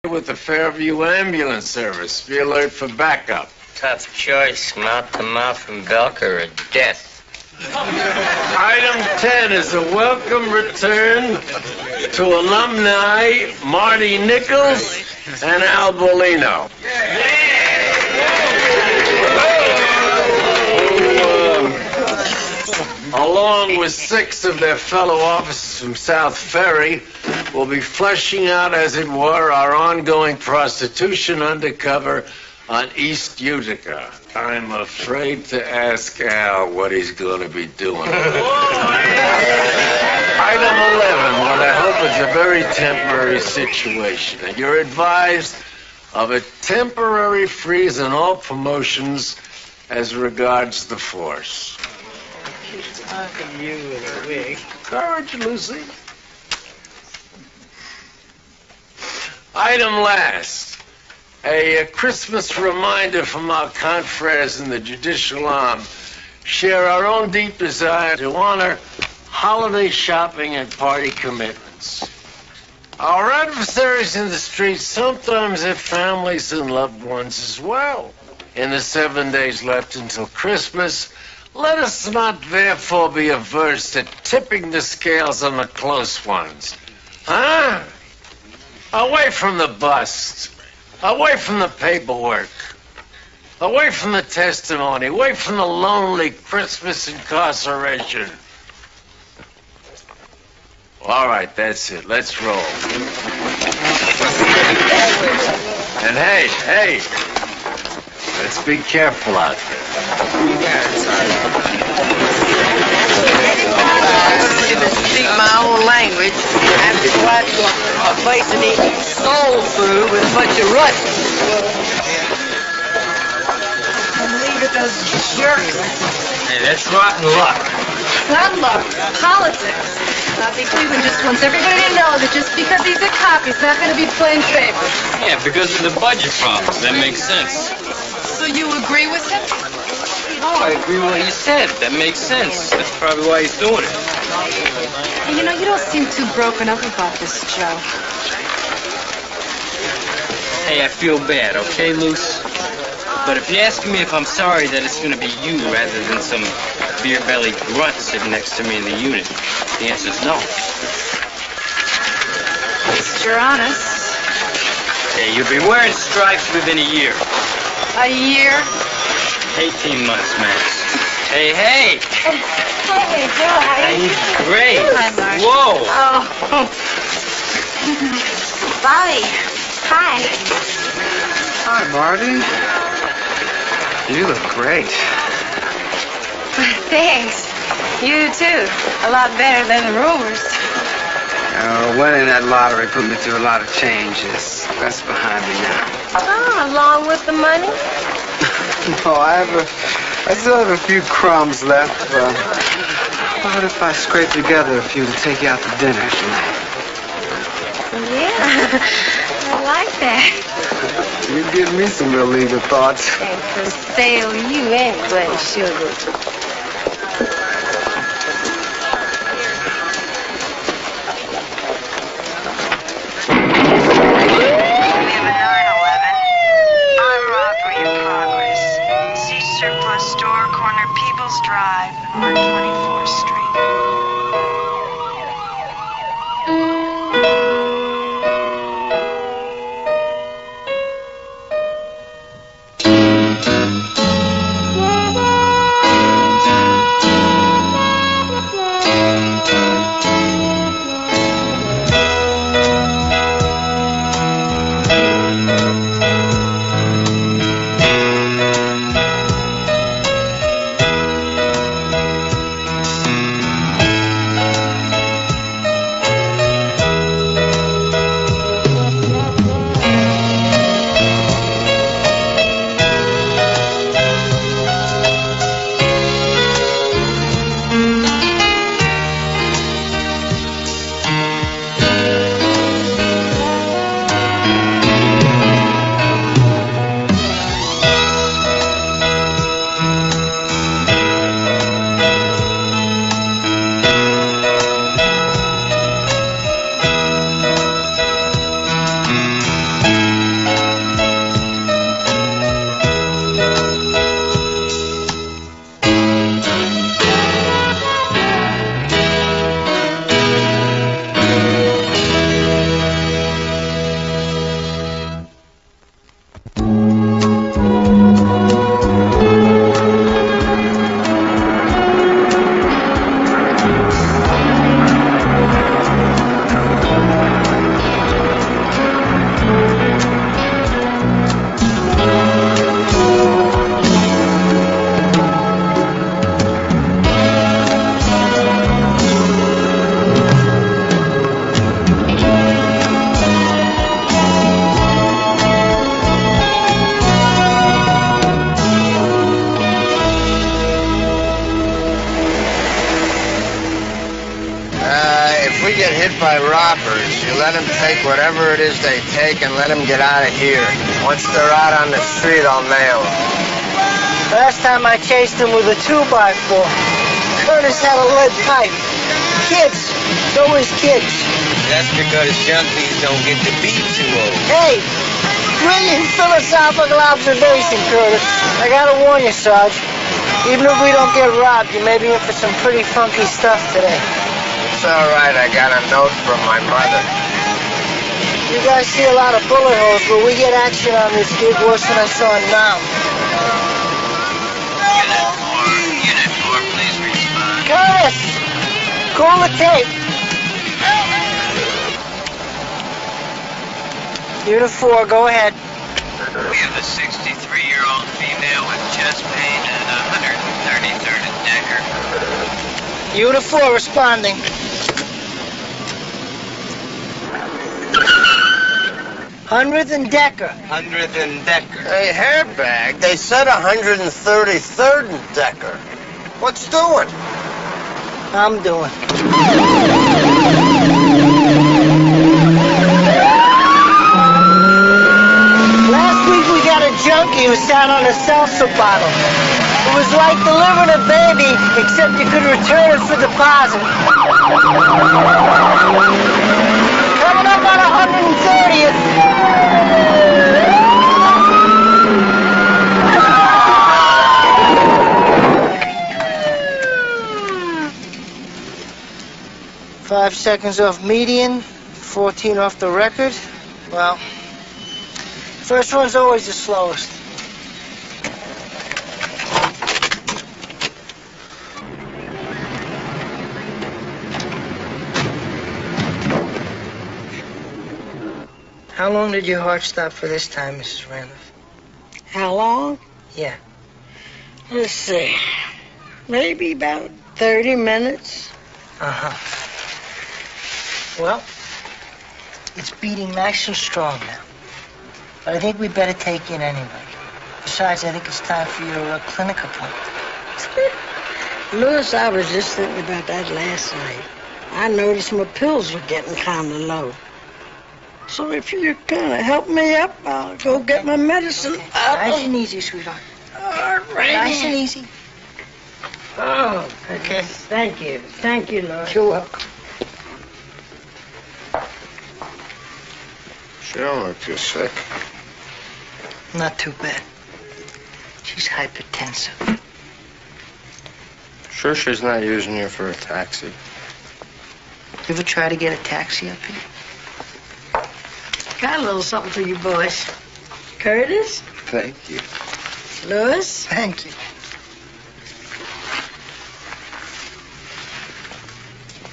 with the Fairview Ambulance Service. Be alert for backup. Tough choice, mouth-to-mouth and Belka or death. Item 10 is a welcome return to alumni Marty Nichols and Al Bolino. Along with 6 of their fellow officers from South Ferry, will be fleshing out, as it were, our ongoing prostitution undercover on East Utica. I'm afraid to ask Al what he's going to be doing. Item 11, what I hope is a very temporary situation, and you're advised of a temporary freeze on all promotions as regards the force. Talking to you with a wig. Courage, Lucy. Item last. A Christmas reminder from our confreres in the judicial arm. Share our own deep desire to honor holiday shopping and party commitments. Our adversaries in the streets sometimes have families and loved ones as well. In the 7 days left until Christmas, let us not therefore be averse to tipping the scales on the close ones. Huh? Away from the bust. Away from the paperwork. Away from the testimony. Away from the lonely Christmas incarceration. All right, that's it. Let's roll. And hey, let's be careful out there. To speak my own language, I have to go out to a place and eat soul food with a bunch of ruts. And leave it those jerks. Hey, that's rotten luck. Not luck, politics. Bobby Cleveland just wants everybody to know that just because he's a cop, he's not going to be playing favorites. Yeah, because of the budget problems. That makes sense. So you agree with him? Oh, I agree with what he said. That makes sense. That's probably why he's doing it. Hey, you know, you don't seem too broken up about this, Joe. Hey, I feel bad, okay, Luce? But if you're asking me if I'm sorry that it's going to be you rather than some beer-bellied grunt sitting next to me in the unit, the answer's no. At least you're honest. Hey, you'll be wearing stripes within a year. A year? 18 months, max. Hey, hey! Hey, Joe, how are you? Great! Hi, Marcia. Whoa! Oh. Bobby. Hi. Hi, Marty. You look great. Thanks. You too. A lot better than the rumors. Winning that lottery put me through a lot of changes. That's behind me now. Oh, along with the money? No, I still have a few crumbs left. What if I scrape together a few to take you out to dinner tonight? Yeah, I like that. You give me some illegal thoughts. And for sale you anyway, sugar. Surplus store, corner People's Drive, North 24th Street. by robbers. You let them take whatever it is they take and let them get out of here. Once they're out on the street, I'll nail them. Last time I chased him with a 2x4. Curtis had a lead pipe. Kids. So is kids. That's because junkies don't get to be too old. Hey, brilliant philosophical observation, Curtis. I gotta warn you, Sarge. Even if we don't get robbed, you may be in for some pretty funky stuff today. It's all right. I got a note from my mother. You guys see a lot of bullet holes, but we get action on this gig worse than I saw now. Unit 4, please respond. Curtis! Call the tape. Unit 4, go ahead. We have a 63-year-old female with chest pain and 133rd and Decker. Unit 4 responding. Hundredth and Decker. 100th and Decker. Hey, hairbag, they said 133rd and Decker. What's doing? I'm doing. Last week we got a junkie who sat on a salsa bottle. It was like delivering a baby, except you could return it for deposit. Coming up on 130th. Five seconds off median, 14 off the record. Well, first one's always the slowest. How long did your heart stop for this time, Mrs. Randolph? How long? Yeah. Let's see. Maybe about 30 minutes. Uh-huh. Well, it's beating nice and strong now. But I think we better take you in anyway. Besides, I think it's time for your clinic appointment. Louis, I was just thinking about that last night. I noticed my pills were getting kind of low. So if you kind of help me up, I'll go get my medicine. Nice and easy, sweetheart. All right. Nice and easy. Oh, Okay. thank you. Thank you, Louis. You're welcome. She don't look too sick. Not too bad. She's hypertensive. Sure she's not using you for a taxi? You ever try to get a taxi up here? Got a little something for you boys. Curtis? Thank you. Louis? Thank you.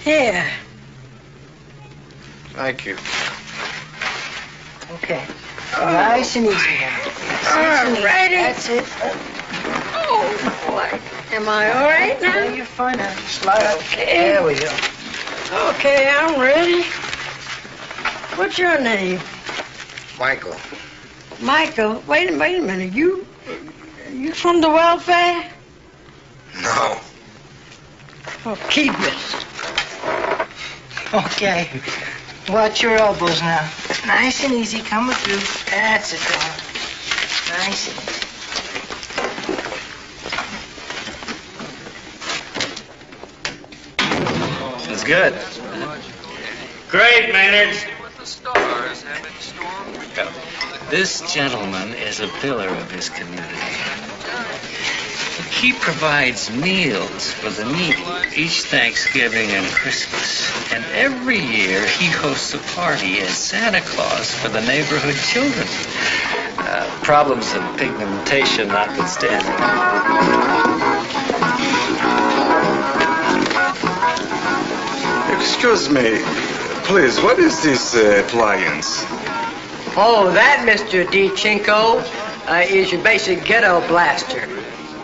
Here. Thank you. Okay. Nice and easy now. All righty. That's it. Oh, boy. Am I all right Yeah, now? you're fine now. Slide up. Okay. There we go. Okay, I'm ready. What's your name? Michael. Michael. Wait a minute. You from the welfare? No. Oh, keep it. Okay. Watch your elbows now. Nice and easy. Coming through. That's it, darling. Nice and easy. It's good. Great, Maynard. This gentleman is a pillar of his community. He provides meals for the needy each Thanksgiving and Christmas. And every year he hosts a party as Santa Claus for the neighborhood children. Problems of pigmentation notwithstanding. Excuse me, please, what is this appliance? Oh, that, Mr. DeChinko, is your basic ghetto blaster.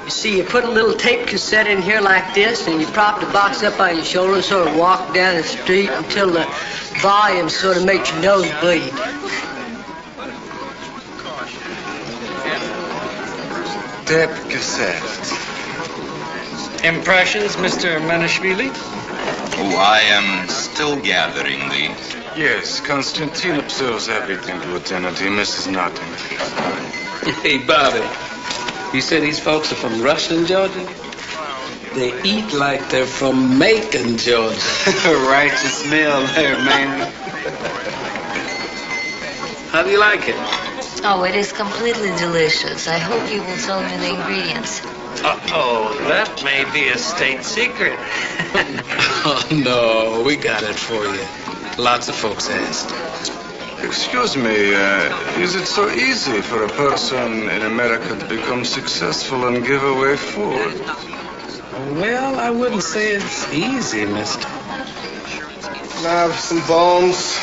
You see, you put a little tape cassette in here like this, and you prop the box up on your shoulder and sort of walk down the street until the volume sort of makes your nose bleed. Tape cassette. Impressions, Mr. Menashvili? Oh, I am still gathering these? Yes, Constantine observes everything, Lieutenant. He misses nothing. Hey, Bobby. You say these folks are from Rushland, Georgia? They eat like they're from Macon, Georgia. Righteous meal there, man. How do you like it? Oh, it is completely delicious. I hope you will tell me the ingredients. Uh-oh, that may be a state secret. Oh, no, we got it for you. Lots of folks asked. Excuse me, is it so easy for a person in America to become successful and give away food? Well, I wouldn't say it's easy, mister. Can I have some bones?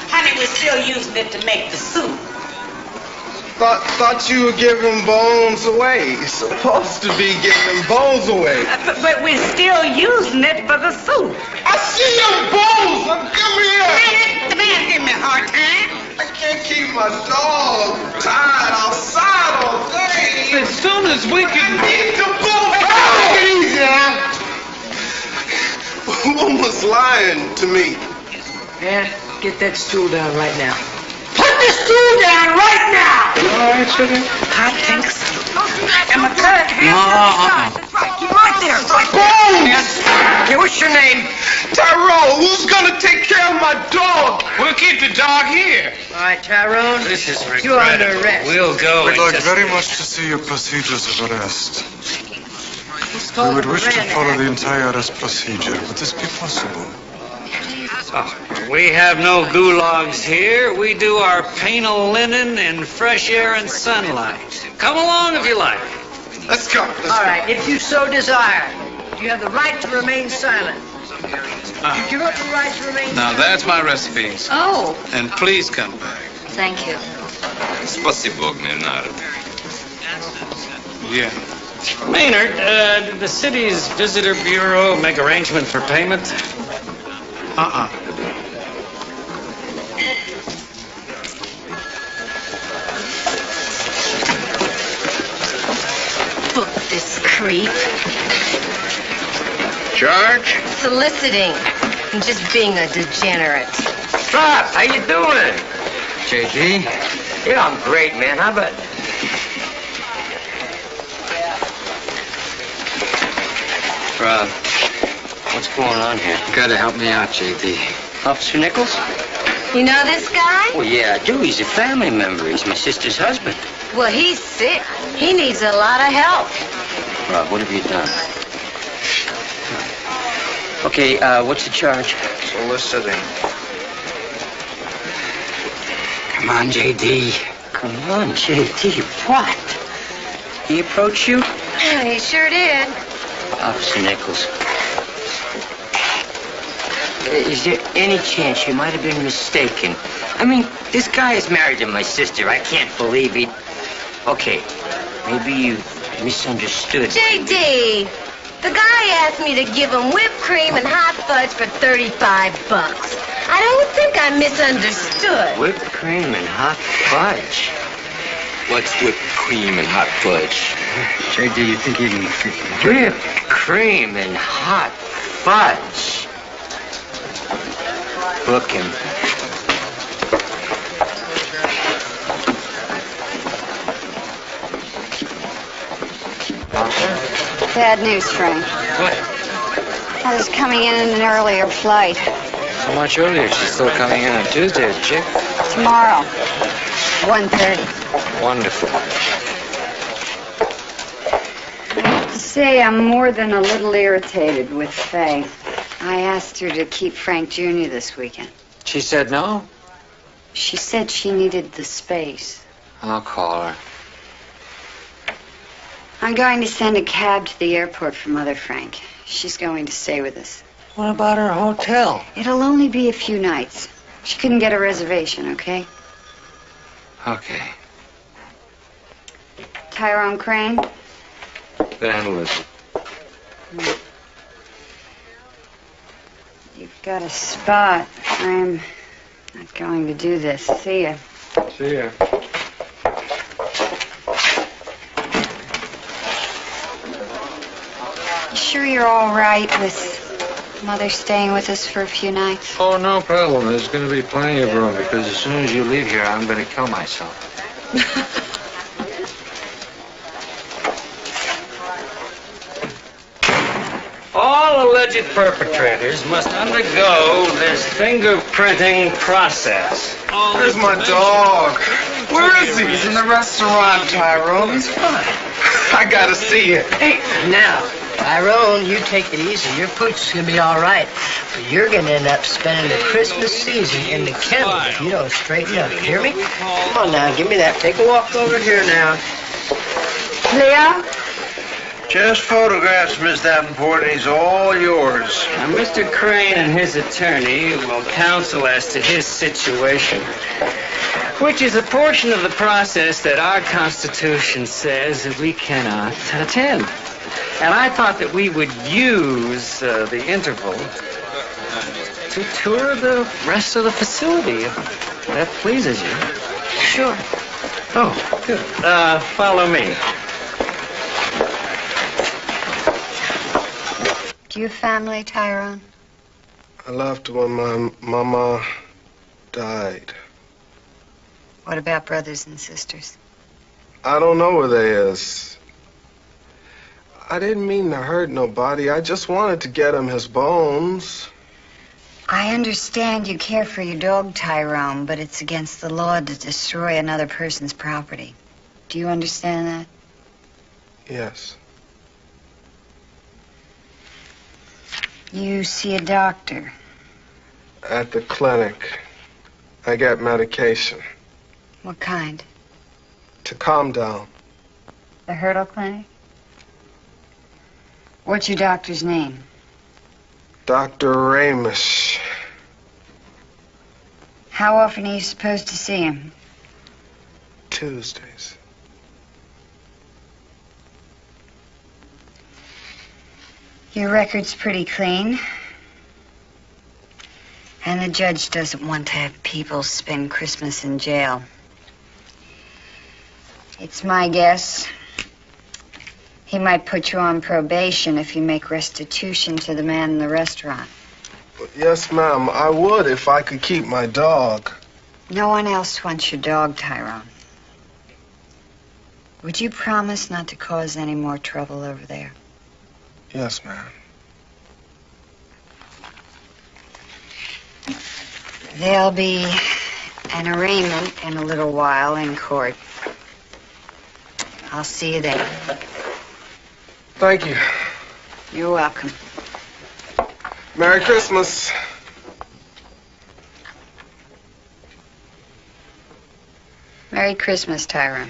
Honey, we're still using it to make the soup. Thought you were giving bones away. You're supposed to be giving bones away. But we're still using it for the soup. I see your bones! Come here! The man give me a hard time. I can't keep my dog tied outside all day. As soon as we can... I need the bones! Take it easy, huh? Woman's lying to me. Man, get that stool down right now. Put the stool down right now! All right, sugar? I think so. And my cut. Right there. Yes. Okay, what's your name? Tyrone, who's gonna take care of my dog? We'll keep the dog here. All right, Tyrone. This is You're under regrettable. arrest. We'll go. We'd in like just very a minute. much to see your procedures of arrest. Let's We call would the wish to Miranda follow Act. the entire arrest procedure. Would this be possible? Oh, we have no gulags here. We do our penal linen in fresh air and sunlight. Come along if you like. Let's go. All right, if you so desire, you have the right to remain silent. You give up the right to remain Now, silent. that's my recipes. Oh, And please come back. thank you. Спасибо, Гненар. Yeah. Maynard, did the city's visitor bureau make arrangement for payment? Book this creep. Charge? Soliciting and just being a degenerate. Stop! How you doing? JD? Yeah, I'm great, man. How about... Rob, what's going on here? You gotta help me out, JD. Officer Nichols? You know this guy? Well, yeah, I do. He's a family member. He's my sister's husband. Well, he's sick. He needs a lot of help. Rob, what have you done? Okay, what's the charge? Soliciting. Come on, JD. Come on, JD. What? He approached you? Yeah, he sure did. Officer Nichols. Is there any chance you might have been mistaken? I mean, this guy is married to my sister. I can't believe he... Okay, maybe you misunderstood. JD, the guy asked me to give him whipped cream and hot fudge for $35. I don't think I misunderstood. Whipped cream and hot fudge. What's whipped cream and hot fudge? JD, you think you can... Whipped cream and hot fudge. Book him. Bad news, Frank. What? I was coming in an earlier flight. So much earlier. She's still coming in on Tuesday, chick. Tomorrow, 1:30. Wonderful. I have to say I'm more than a little irritated with Faye. I asked her to keep Frank Jr. this weekend. She said no? She said she needed the space. I'll call her. I'm going to send a cab to the airport for Mother Frank. She's going to stay with us. What about her hotel? It'll only be a few nights. She couldn't get a reservation, okay? Okay. Tyrone Crane? Vandalism. You've got a spot. I'm not going to do this. See ya. See ya. You sure you're all right with Mother staying with us for a few nights? Oh, no problem. There's going to be plenty of room because as soon as you leave here, I'm going to kill myself. All alleged perpetrators must undergo this fingerprinting process. Where's my dog? Where is he? He's in the restaurant, Tyrone. He's fine. I gotta see it. Hey, now, Tyrone, you take it easy. Your pooch's gonna be all right. But you're gonna end up spending the Christmas season in the kennel if you don't straighten up. You hear me? Come on now, give me that. Take a walk over here now. Leo? Just photographs, Miss Davenport, and he's all yours. Now, Mr. Crane and his attorney will counsel as to his situation, which is a portion of the process that our Constitution says that we cannot attend. And I thought that we would use the interval to tour the rest of the facility, if that pleases you. Sure. Oh, good. Follow me. Do you have family, Tyrone? I left when my mama died. What about brothers and sisters? I don't know where they is. I didn't mean to hurt nobody. I just wanted to get him his bones. I understand you care for your dog, Tyrone, but it's against the law to destroy another person's property. Do you understand that? Yes. You see a doctor. At the clinic. I get medication. What kind? To calm down. The Hurdle Clinic? What's your doctor's name? Dr. Ramis. How often are you supposed to see him? Tuesdays. Your record's pretty clean. And the judge doesn't want to have people spend Christmas in jail. It's my guess he might put you on probation if you make restitution to the man in the restaurant. Yes, ma'am. I would if I could keep my dog. No one else wants your dog, Tyrone. Would you promise not to cause any more trouble over there? Yes, ma'am. There'll be an arraignment in a little while in court. I'll see you then. Thank you. You're welcome. Merry Christmas. Merry Christmas, Tyrone.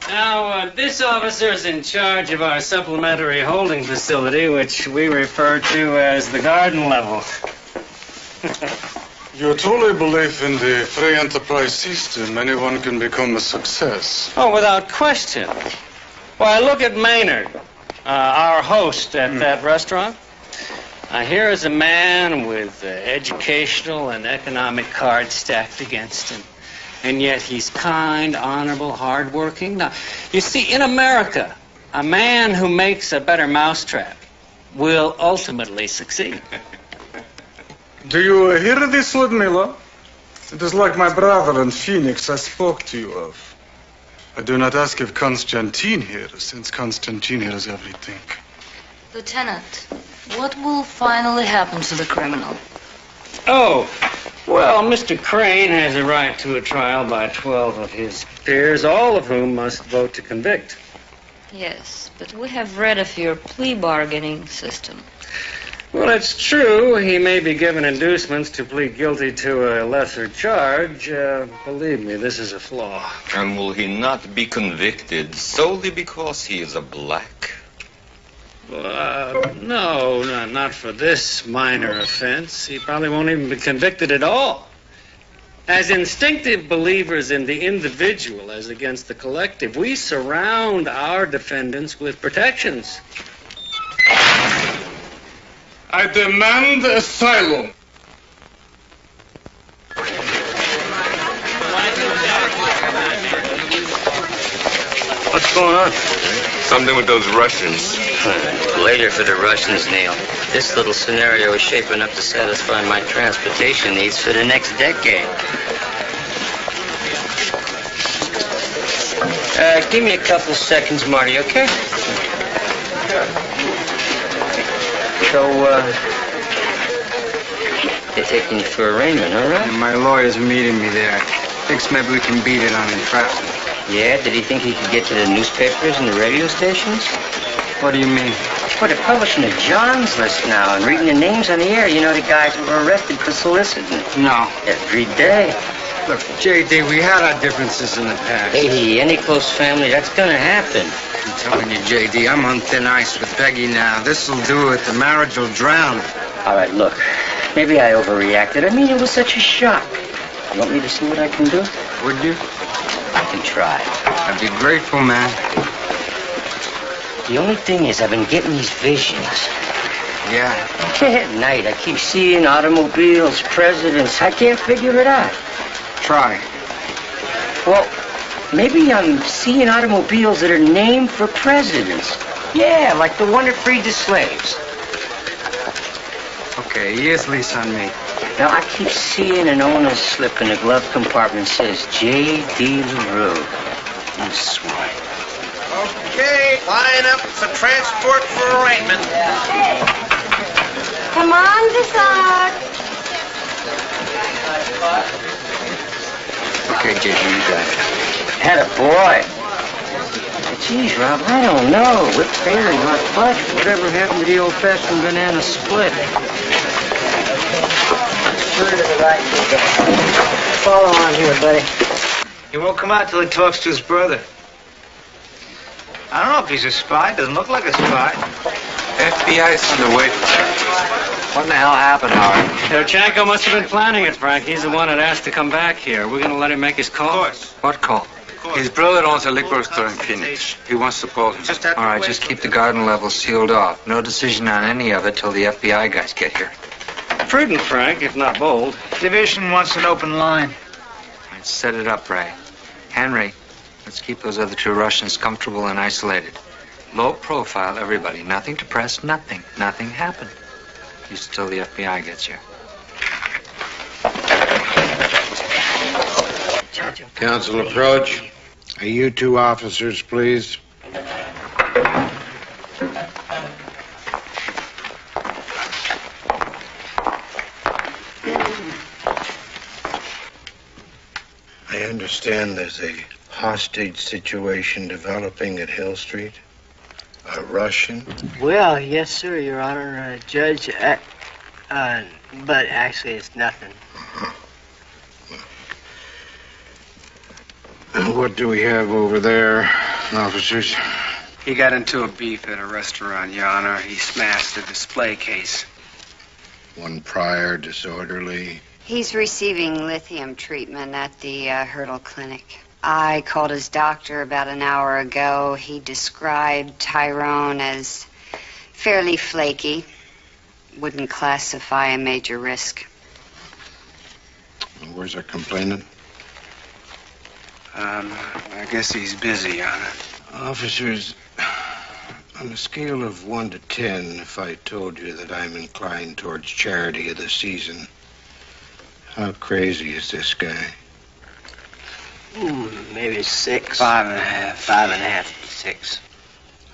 Now, this officer is in charge of our supplementary holding facility, which we refer to as the garden level. You truly believe in the free enterprise system. Anyone can become a success. Oh, without question. Why, look at Maynard, our host at that restaurant. Here is a man with educational and economic cards stacked against him. And yet he's kind, honorable, hardworking. Now, you see, in America, a man who makes a better mousetrap will ultimately succeed. Do you hear this, Ludmilla? It is like my brother in Phoenix I spoke to you of. I do not ask if Constantine here, since Constantine hears everything. Lieutenant, what will finally happen to the criminal? Oh, well, Mr. Crane has a right to a trial by 12 of his peers, all of whom must vote to convict. Yes, but we have read of your plea bargaining system. Well, it's true. He may be given inducements to plead guilty to a lesser charge. Believe me, this is a flaw. And will he not be convicted solely because he is a black? No, not for this minor offense. He probably won't even be convicted at all. As instinctive believers in the individual as against the collective, we surround our defendants with protections. I demand asylum. What's going on? Something with those Russians. Later for the Russians, Neil. This little scenario is shaping up to satisfy my transportation needs for the next decade. Give me a couple seconds, Marty, okay? So, they're taking you for arraignment, all right? And my lawyer's meeting me there. Thinks maybe we can beat it on entrapment. Yeah? Did he think he could get to the newspapers and the radio stations? What do you mean? Well, they're publishing a John's list now and reading the names on the air. You know, the guys who were arrested for soliciting. No. Every day. Look, J.D., we had our differences in the past. Hey, any close family, that's gonna happen. I'm telling you, J.D., I'm on thin ice with Peggy now. This'll do it. The marriage will drown. All right, look. Maybe I overreacted. I mean, it was such a shock. You want me to see what I can do? Would you? I can try. I'd be grateful, man. The only thing is, I've been getting these visions. Yeah. At night, I keep seeing automobiles, presidents. I can't figure it out. Try. Well, maybe I'm seeing automobiles that are named for presidents. Yeah, like the one that freed the slaves. Okay, year's lease on me. Now, I keep seeing an owner's slip in the glove compartment says J.D. LaRue. You swine. Okay, line up for transport for arraignment. Come on, Desart. Okay, J.D., you got it. Had a boy. Geez, Rob, I don't know. Whipped cream and hot fudge. Whatever happened to the old-fashioned banana split? Follow on here, buddy. He won't come out till he talks to his brother. I don't know if he's a spy. Doesn't look like a spy. FBI's on the way. What in the hell happened, Howard? Terchenko must have been planning it, Frank. He's the one that asked to come back here. We're going to let him make his call? Of course. What call? His brother owns a liquor store in Phoenix. He wants to pose him. All right, just keep the garden level sealed off. No decision on any of it till the FBI guys get here. Prudent, Frank, if not bold. Division wants an open line. All right, set it up, Ray. Henry, let's keep those other two Russians comfortable and isolated. Low profile, everybody. Nothing to press, nothing. Nothing happened. Just till the FBI gets here. Council approach. Are you two officers, please? I understand there's a hostage situation developing at Hill Street. A Russian? Well, yes, sir, Your Honor, Judge. But actually, it's nothing. What do we have over there, officers? He got into a beef at a restaurant, Your Honor. He smashed the display case. One prior disorderly. He's receiving lithium treatment at the Hurdle Clinic. I called his doctor about an hour ago. He described Tyrone as fairly flaky. Wouldn't classify a major risk. Where's our complainant? I guess he's busy, Your Honor. Officers, on a scale of 1 to 10, if I told you that I'm inclined towards charity of the season, how crazy is this guy? Maybe 6. 5.5. 5.5, 6.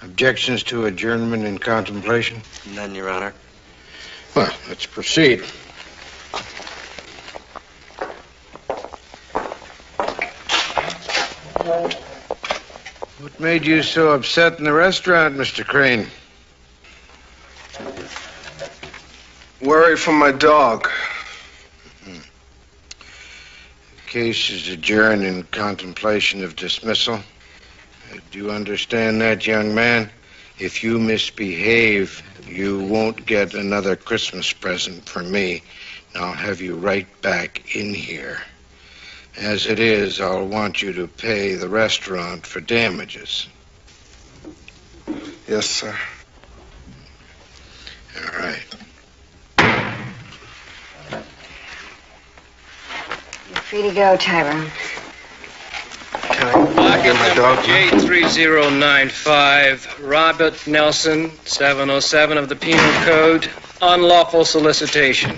Objections to adjournment in contemplation? None, Your Honor. Well, let's proceed. What made you so upset in the restaurant, Mr. Crane? Worry for my dog. The case is adjourned in contemplation of dismissal. Do you understand that, young man? If you misbehave, you won't get another Christmas present from me. And I'll have you right back in here. As it is, I'll want you to pay the restaurant for damages. Yes, sir. All right. You're free to go, Tyrone. Lock get my dog? J3095, Robert Nelson, 707 of the Penal Code, unlawful solicitation.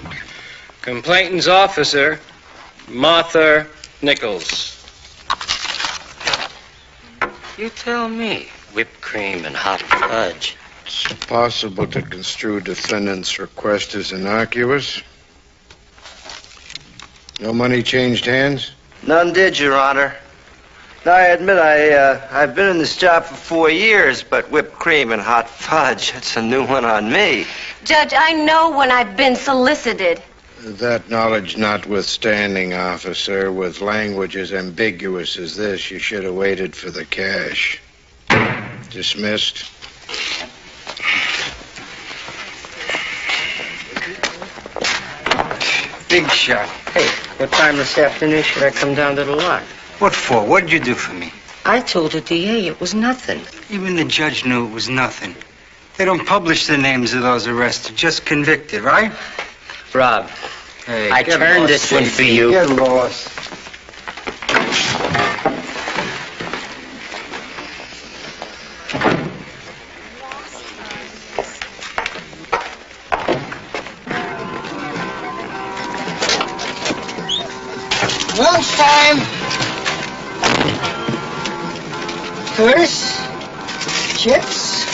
Complainant's officer, Martha Nichols. You tell me. Whipped cream and hot fudge. It's possible to construe defendant's request as innocuous. No money changed hands? None did, Your Honor. Now, I admit I've been in this job for 4 years, but whipped cream and hot fudge, that's a new one on me. Judge, I know when I've been solicited. That knowledge notwithstanding, officer, with language as ambiguous as this, you should have waited for the cash. Dismissed. Big shot. Hey, what time this afternoon should I come down to the lot? What for? What did you do for me? I told the DA it was nothing. Even the judge knew it was nothing. They don't publish the names of those arrested, just convicted, right? Rob, Hey, I turned this one for you. Get lost. Lunchtime. Curtis. Chips.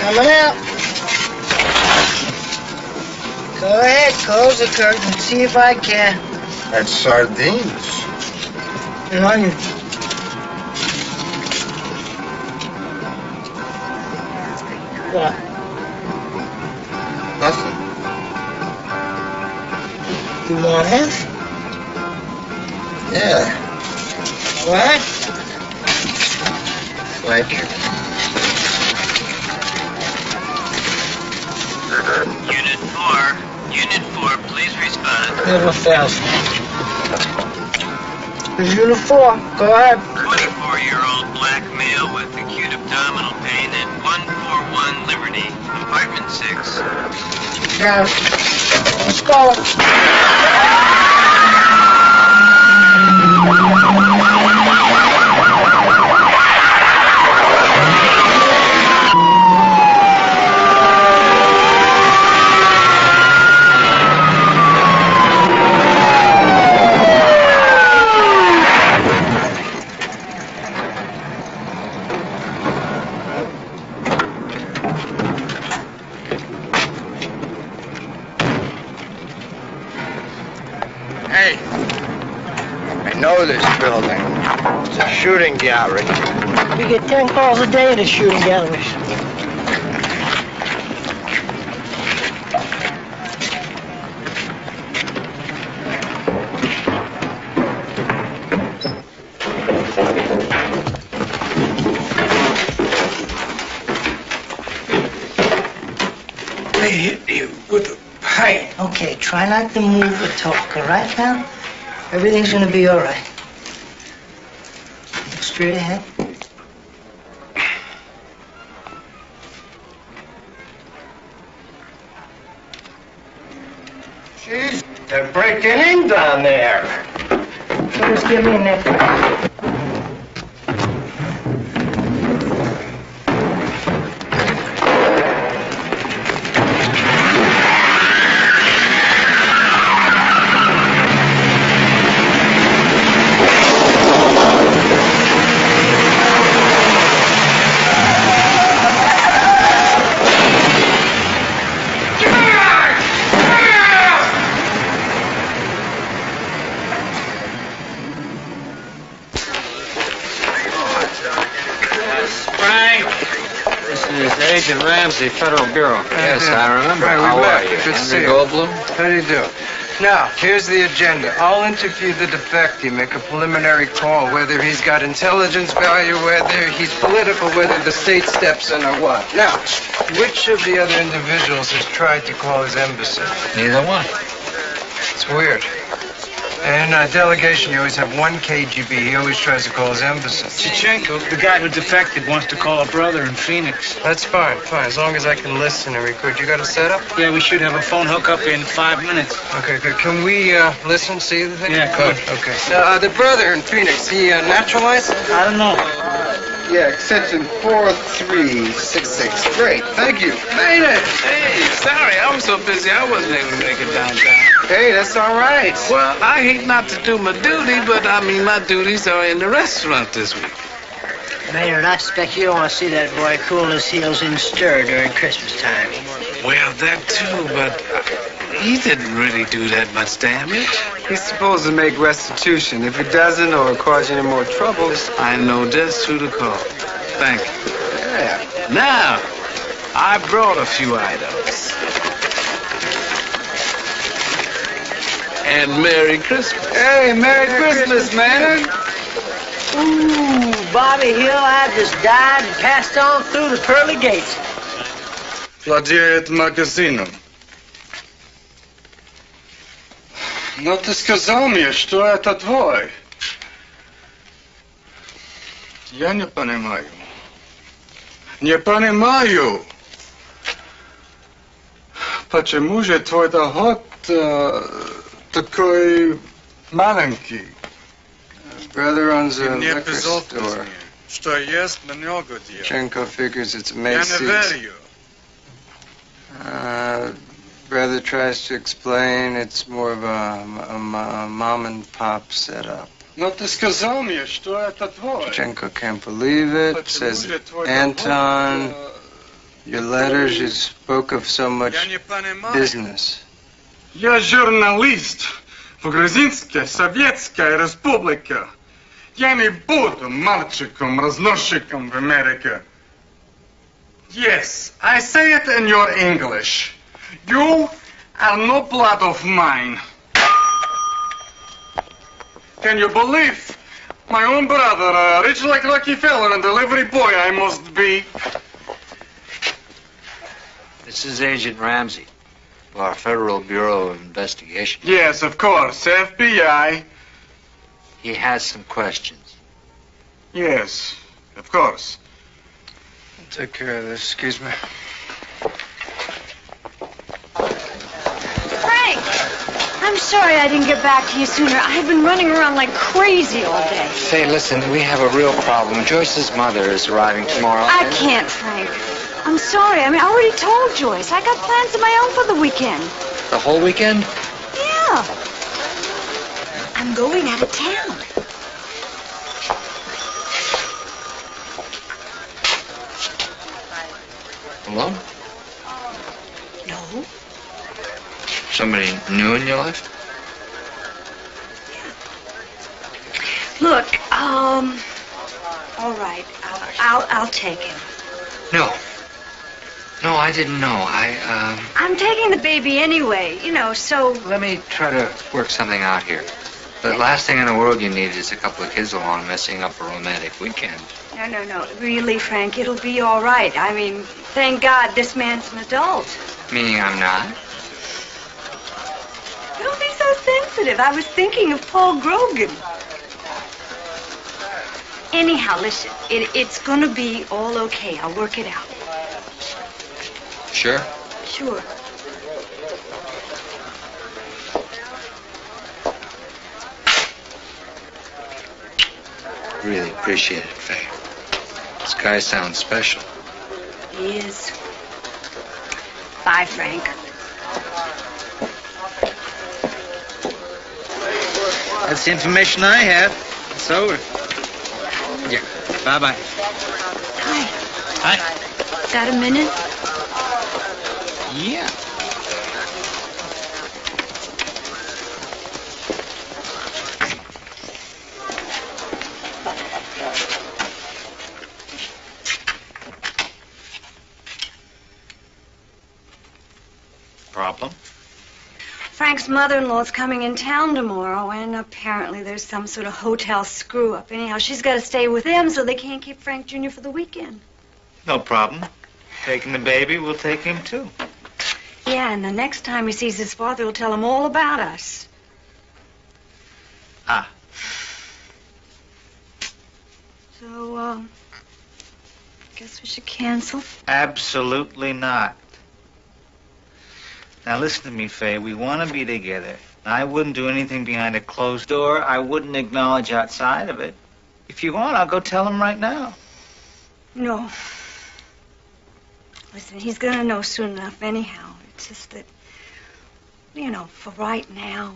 Coming out. Go ahead, close the curtain and see if I can. That's sardines. And onion. What? Nothing. You want half? Yeah. What? Thank you. Unit 4, please respond. Never fails. Here's Unit 4. Go ahead. 24-year-old black male with acute abdominal pain at 141 Liberty, apartment 6. Got it. Let's go. Hey, I know this building. It's a shooting gallery. We get 10 calls a day to shooting galleries. They hit you with a pipe. Okay, try not to move or talk, all right now? Everything's gonna be all right. Look straight ahead. Jeez, they're breaking in down there. Just give me a neck. Agent Ramsey, Federal Bureau. Yes, I remember. Right, How are you? Good to see you. Goldblum? How do you do? Now, here's the agenda. I'll interview the defectee, make a preliminary call, whether he's got intelligence value, whether he's political, whether the state steps in or what. Now, which of the other individuals has tried to call his embassy? Neither one. It's weird. And delegation, you always have 1 KGB. He always tries to call his embassy. Chichenko, the guy who defected, wants to call a brother in Phoenix. That's fine, as long as I can listen and record. You got a setup? Yeah, we should have a phone hookup in 5 minutes. Okay, good. Can we listen, see the thing? Yeah, good. Okay. The brother in Phoenix, he naturalized? I don't know. Yeah, extension 4366. Great, thank you. Made it! Hey, sorry, I was so busy I wasn't able to make it downtown. Hey, that's all right. Well, I hate not to do my duty, but I mean my duties are in the restaurant this week. Maynard, I expect you don't want to see that boy cool his heels in stir during Christmas time. Well, that too, but he didn't really do that much damage. He's supposed to make restitution. If he doesn't or cause you any more trouble... I know just who to call. Thank you. Yeah. Now, I brought a few items. And Merry Christmas. Hey, Merry Christmas, man. Ooh, Bobby Hill, I just died and passed on through the pearly gates. Владеет магазином. Но ты сказал мне, что это твой. Я не понимаю. Не понимаю. Почему же твой доход такой маленький? Brother owns a Мне liquor store. Что есть много дел. Chenko figures it's a Я не Macy's. верю. Brother tries to explain it's more of a mom and pop setup. Но ты сказал мне, что это твой. Chenko can't believe it. Says, Anton, your letters, you spoke of so much business. Я журналист в Грузинской Советской Республике. Я не буду мальчиком-разносчиком в Америке. Yes, I say it in your English. You are no blood of mine. Can you believe? My own brother, rich like Rockefeller and delivery boy I must be. This is Agent Ramsey of our Federal Bureau of Investigation. Yes, of course, FBI. He has some questions. Yes, of course. I'll take care of this. Excuse me. Frank! I'm sorry I didn't get back to you sooner. I've been running around like crazy all day. Say, listen, we have a real problem. Joyce's mother is arriving tomorrow. I can't, Frank. I'm sorry. I already told Joyce. I got plans of my own for the weekend. The whole weekend? Yeah. I'm going out of town. Alone? No. Somebody new in your life? Look, all right. I'll take him. No. No, I didn't know. I'm taking the baby anyway, so... Let me try to work something out here. The last thing in the world you need is a couple of kids along messing up a romantic weekend. No. Really, Frank, it'll be all right. Thank God this man's an adult. Meaning I'm not? Don't be so sensitive. I was thinking of Paul Grogan. Anyhow, listen, it's gonna be all okay. I'll work it out. Sure? Sure. Really appreciate it, Faye. This guy sounds special. He is. Bye, Frank. That's the information I have. It's over. Yeah. Bye-bye. Hi. Hi. Got a minute? Yeah. Problem? Frank's mother-in-law's coming in town tomorrow, and apparently there's some sort of hotel screw-up. Anyhow, she's got to stay with them, so they can't keep Frank Jr. for the weekend. No problem. Taking the baby, we'll take him too. Yeah, and the next time he sees his father, he'll tell him all about us. Ah. So, guess we should cancel. Absolutely not. Now listen to me, Faye. We want to be together. I wouldn't do anything behind a closed door. I wouldn't acknowledge outside of it. If you want, I'll go tell him right now. No. Listen, he's gonna know soon enough anyhow. It's just that, you know, for right now,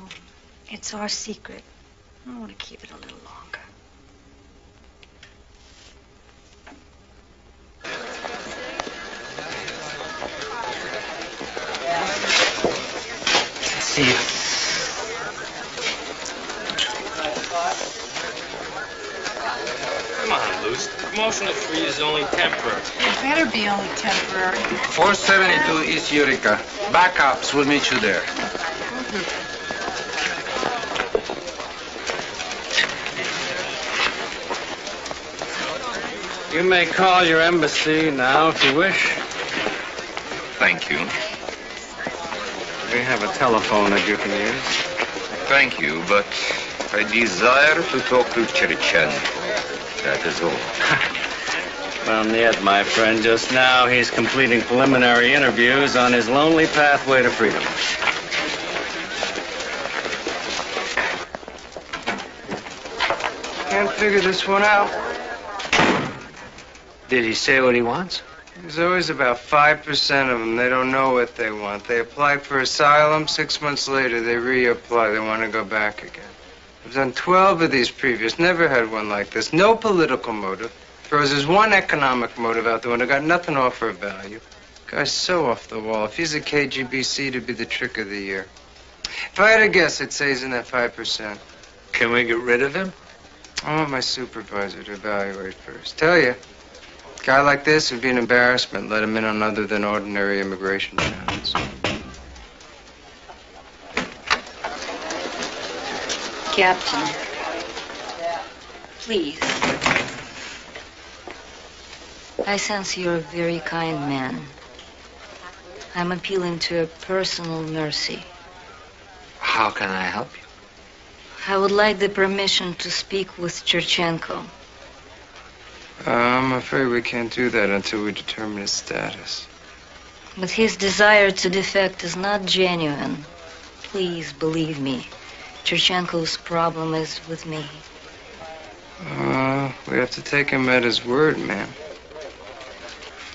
it's our secret. I want to keep it a little longer. See you. Come on, Luce. The promotional free is only temporary. It better be only temporary. 472 East Utica. Backups will meet you there. You may call your embassy now if you wish. Thank you. We have a telephone that you can use. Thank you, but I desire to talk to Cherchen. That is all. Well, yet, my friend, just now he's completing preliminary interviews on his lonely pathway to freedom. Can't figure this one out. Did he say what he wants? There's always about 5% of them. They don't know what they want. They apply for asylum. 6 months later, they reapply. They want to go back again. I've done 12 of these previous. Never had one like this. No political motive. Throws his one economic motive out the window. Got nothing to offer of value. Guy's so off the wall. If he's a KGBC, it'd be the trick of the year. If I had to guess, I'd say he's in that 5%. Can we get rid of him? I want my supervisor to evaluate first. Tell you, a guy like this would be an embarrassment. Let him in on other than ordinary immigration channels. Captain, please. I sense you're a very kind man. I'm appealing to your personal mercy. How can I help you? I would like the permission to speak with Cherchenko. I'm afraid we can't do that until we determine his status. But his desire to defect is not genuine. Please believe me. Cherchenko's problem is with me. We have to take him at his word, ma'am.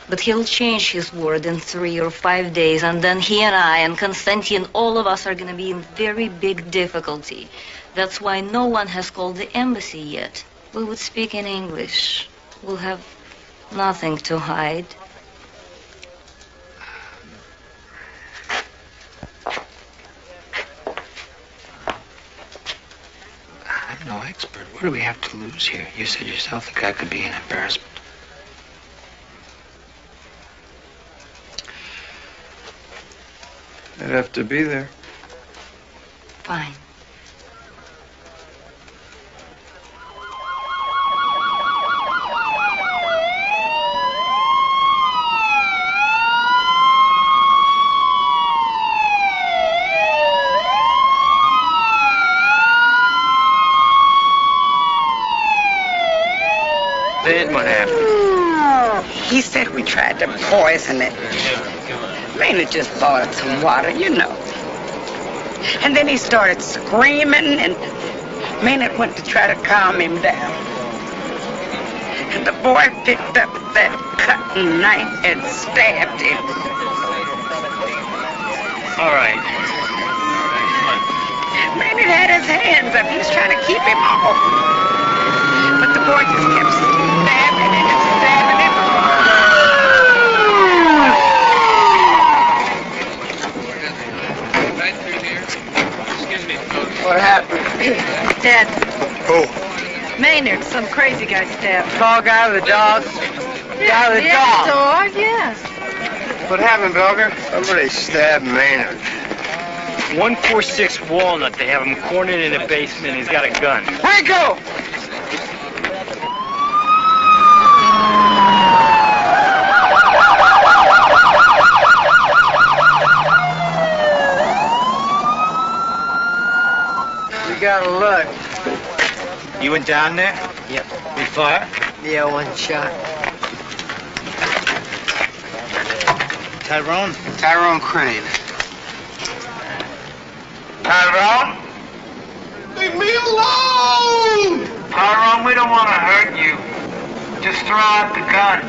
But he'll change his word in 3 or 5 days, and then he and I and Konstantin, all of us are going to be in very big difficulty. That's why no one has called the embassy yet. We would speak in English. We'll have nothing to hide. I'm no expert. What do we have to lose here? You said yourself the guy could be an embarrassment. I'd have to be there. Fine. Then what happened? He said we tried to poison it. Maynard just boiled some water, you know. And then he started screaming, and Maynard went to try to calm him down. And the boy picked up that cutting knife and stabbed him. All right. Maynard had his hands up. He was trying to keep him off. But the boy just kept stabbing him and stabbing him. What happened? Dad. Who? Maynard, some crazy guy stabbed. Tall guy with the dog? Guy with the dog? dog, yes. What happened, Belger? Somebody stabbed Maynard. 146 Walnut. They have him cornered in the basement. He's got a gun. Franco! You gotta look. You went down there? Yep. We fire? Yeah, one shot. Tyrone? Tyrone Crane. Tyrone? Leave me alone! Tyrone, we don't want to hurt you. Just throw out the gun.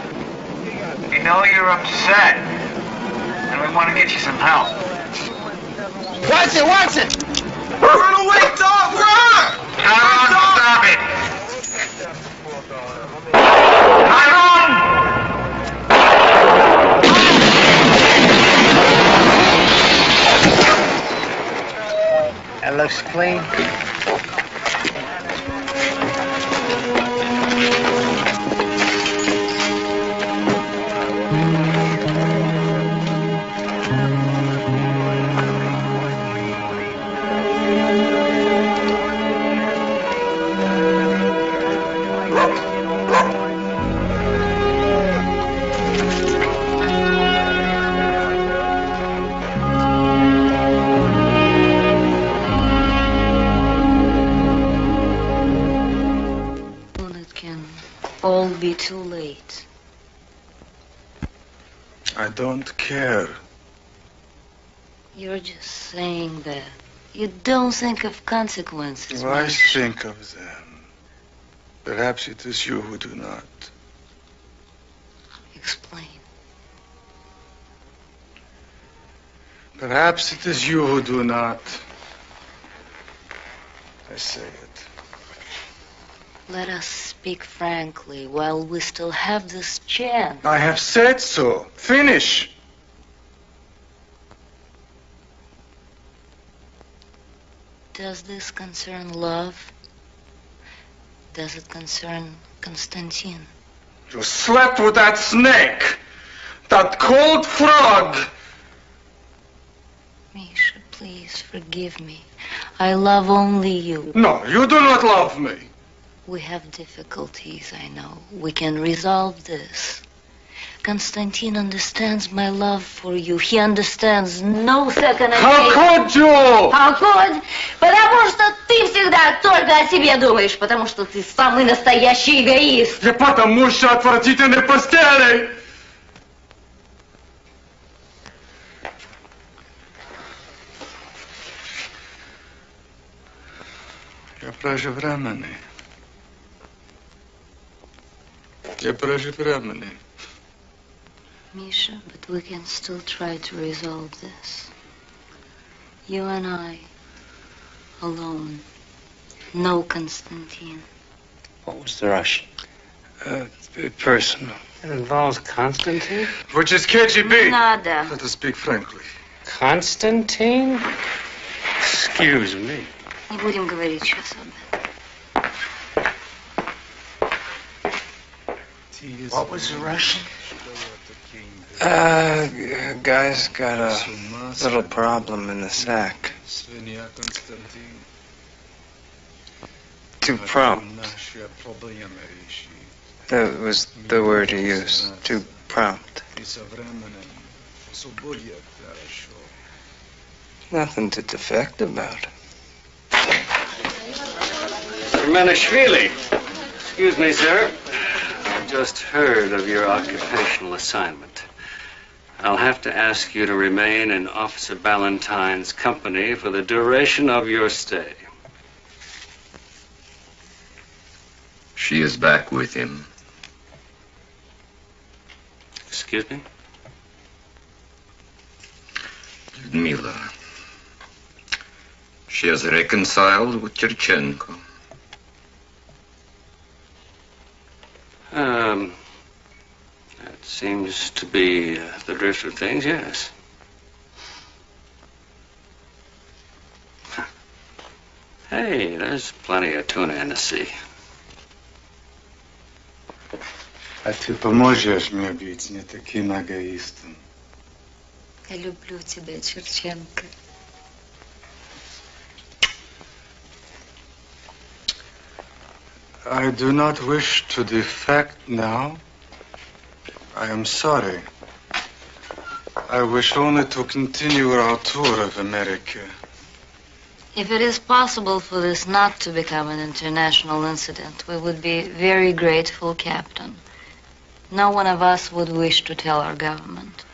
We know you're upset, and we want to get you some help. Watch it, watch it! Run away, dog, run! Tyrone, stop it! Tyrone! That looks clean. All be too late. I don't care. You're just saying that. You don't think of consequences. I think of them. Perhaps it is you who do not. Explain. Perhaps it is you who do not. I say it. Let us speak frankly while we still have this chance. I have said so. Finish. Does this concern love? Does it concern Constantine? You slept with that snake. That cold frog. Misha, please forgive me. I love only you. No, you do not love me. We have difficulties, I know. We can resolve this. Constantine understands my love for you. He understands no second How could you? How could? Потому что ты всегда только о себе думаешь. Потому что ты самый настоящий эгоист. И потому что отвратительной постели. Я преждевременный. Я преждевременный. Misha, but we can still try to resolve this. You and I, alone. No Constantine. What was the rush? Personal. It involves Constantine? Which is KGB. Nada. Let us speak frankly. Constantine? Excuse me. Не будем говорить сейчас об этом. What was the rush? Guy's got a little problem in the sack. Too prompt. That was the word he used. Too prompt. Nothing to defect about. Menashvili. Excuse me, sir. I just heard of your occupational assignment. I'll have to ask you to remain in Officer Ballantyne's company for the duration of your stay. She is back with him. Excuse me? Ludmila. She has reconciled with Cherchenko. That seems to be the drift of things, yes. Hey, there's plenty of tuna in the sea. А ты поможешь мне быть не таким эгоистом? Я люблю тебя, Черченко. I do not wish to defect now. I am sorry. I wish only to continue our tour of America. If it is possible for this not to become an international incident, we would be very grateful, Captain. No one of us would wish to tell our government.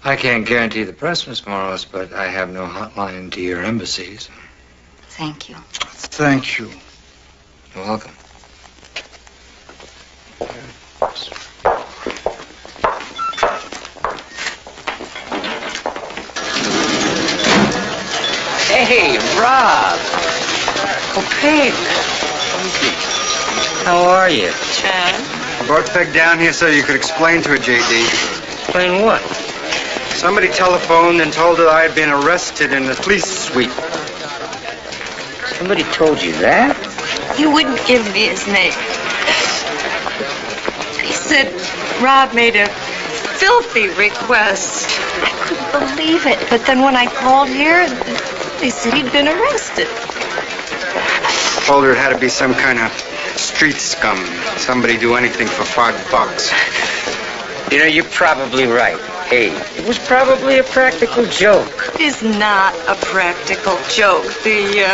I can't guarantee the press, Miss Morales, but I have no hotline to your embassies. Thank you. Thank you. You're welcome. Hey, Rob. Oh, Peg. How are you? I brought Peg down here so you could explain to her, J.D. Explain what? Somebody telephoned and told her I had been arrested in the police sweep. Somebody told you that? He wouldn't give me his name. He said Rob made a filthy request. I couldn't believe it. But then when I called here, they said he'd been arrested. Told her it had to be some kind of street scum. Somebody do anything for $5. You know, you're probably right. Hey, it was probably a practical joke. It is not a practical joke. The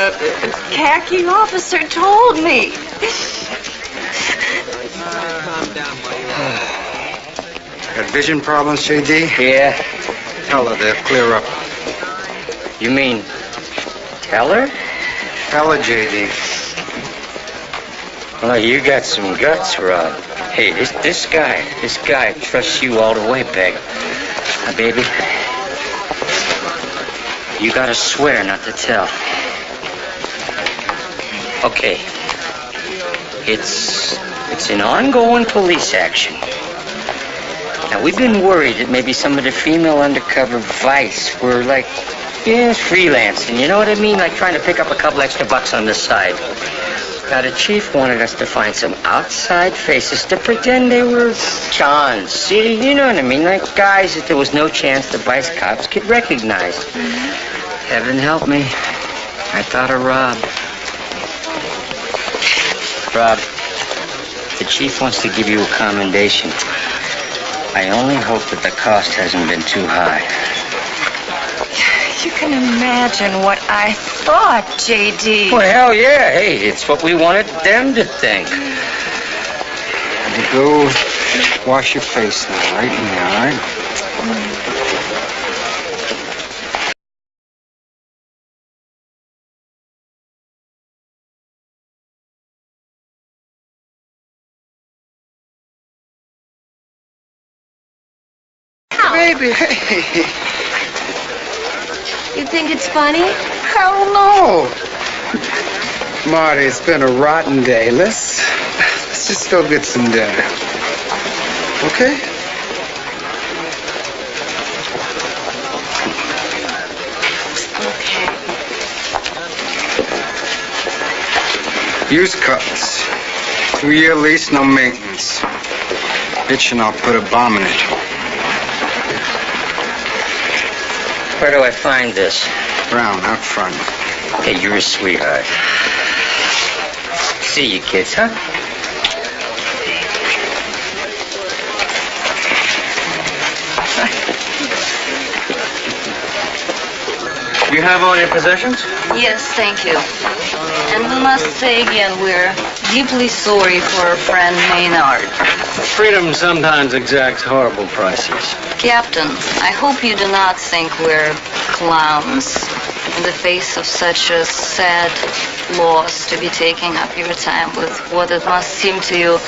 khaki officer told me. Got vision problems, J.D.? Yeah. Tell her they'll clear up. You mean tell her? Tell her, J.D. Well, you got some guts, Rob. Hey, this guy trusts you all the way, Peg. Now, baby, you gotta swear not to tell. Okay. It's an ongoing police action. Now, we've been worried that maybe some of the female undercover vice were like, freelancing, you know what I mean? Like trying to pick up a couple extra bucks on the side. Now, the chief wanted us to find some outside faces to pretend they were Johns. See, you know what I mean? Like guys that there was no chance the vice cops could recognize. Heaven help me. I thought of Rob. Rob, the chief wants to give you a commendation. I only hope that the cost hasn't been too high. You can imagine what I thought, J.D. Well, hell yeah. Hey, it's what we wanted them to think. You go wash your face now, right in there, all right? Baby, hey. You think it's funny? Hell no. Marty, it's been a rotten day. Let's just go get some dinner. Okay? Okay. Use cutlass. 2-year lease, no maintenance. Bitch, and I'll put a bomb in it. Where do I find this? Brown, out front. Hey, you're a sweetheart. See you kids, huh? You have all your possessions? Yes, thank you. And we must say again, we're deeply sorry for our friend Maynard. Freedom sometimes exacts horrible prices. Captain, I hope you do not think we're clowns in the face of such a sad loss to be taking up your time with what it must seem to you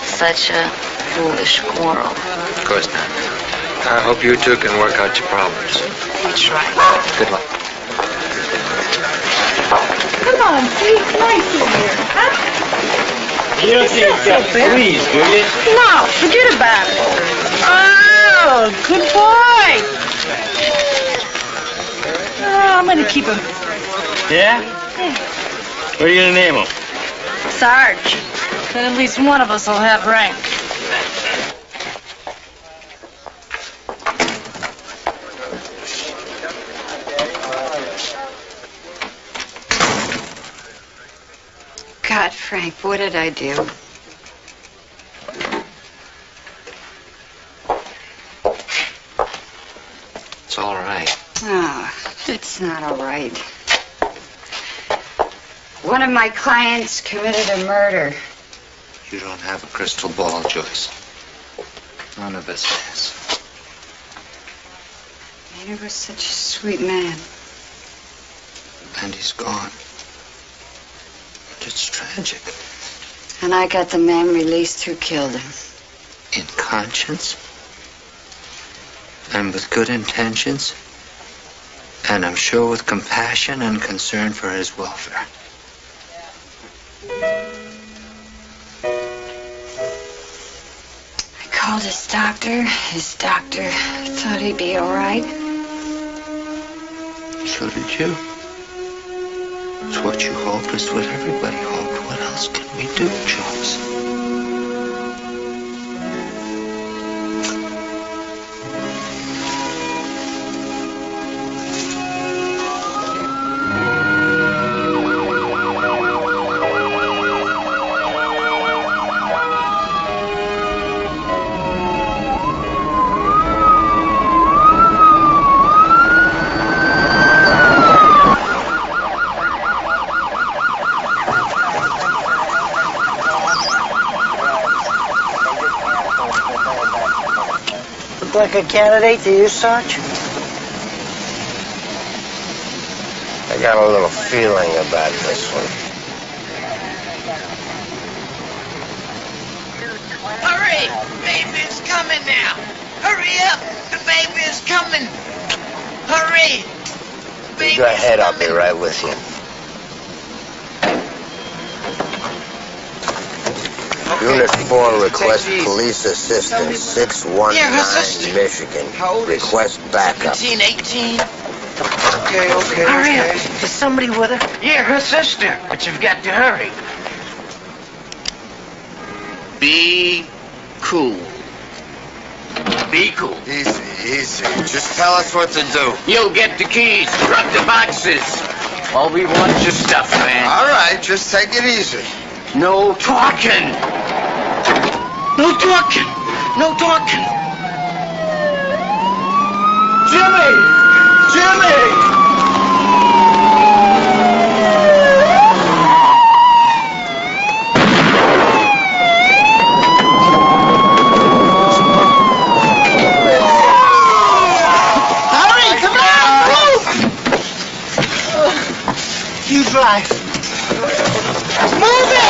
such a foolish quarrel. Of course not. I hope you two can work out your problems. We try. Good luck. Come on, please, nice in here, huh? You don't think you've got fleas, do you? No, forget about it. Oh, good boy. Oh, I'm gonna keep him. Yeah? What are you gonna name him? Sarge. Then at least one of us will have rank. God, Frank, what did I do? It's all right. Oh, it's not all right. One of my clients committed a murder. You don't have a crystal ball, Joyce. None of us has. Maynard was such a sweet man. And he's gone. It's tragic. And I got the man released who killed him. In conscience. And with good intentions. And I'm sure with compassion and concern for his welfare. I called his doctor. His doctor thought he'd be all right. So did you. It's what you hoped. It's what everybody hoped. What else can we do, Joyce? Like a candidate to you, Sarge? I got a little feeling about this one. Hurry! Baby's coming now! Hurry up! The baby's coming! Hurry! You go ahead, I'll be right with you. Unit 4 request police assistance, 619 Michigan. Request backup. 18. Okay. Hurry up. Is somebody with her? Yeah, her sister. But you've got to hurry. Be cool. Be cool. Easy. Just tell us what to do. You'll get the keys. Drop the boxes. All we want is your stuff, man. All right, just take it easy. No talking. No talking. No talking. Jimmy! Hurry, come on, move! You drive. Move it!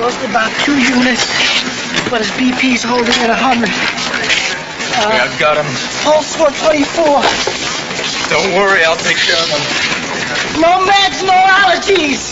Lost about 2 units, but his BP's holding at 100. Yeah, I've got him. Pulse 124. Don't worry, I'll take care of him. No meds, no allergies.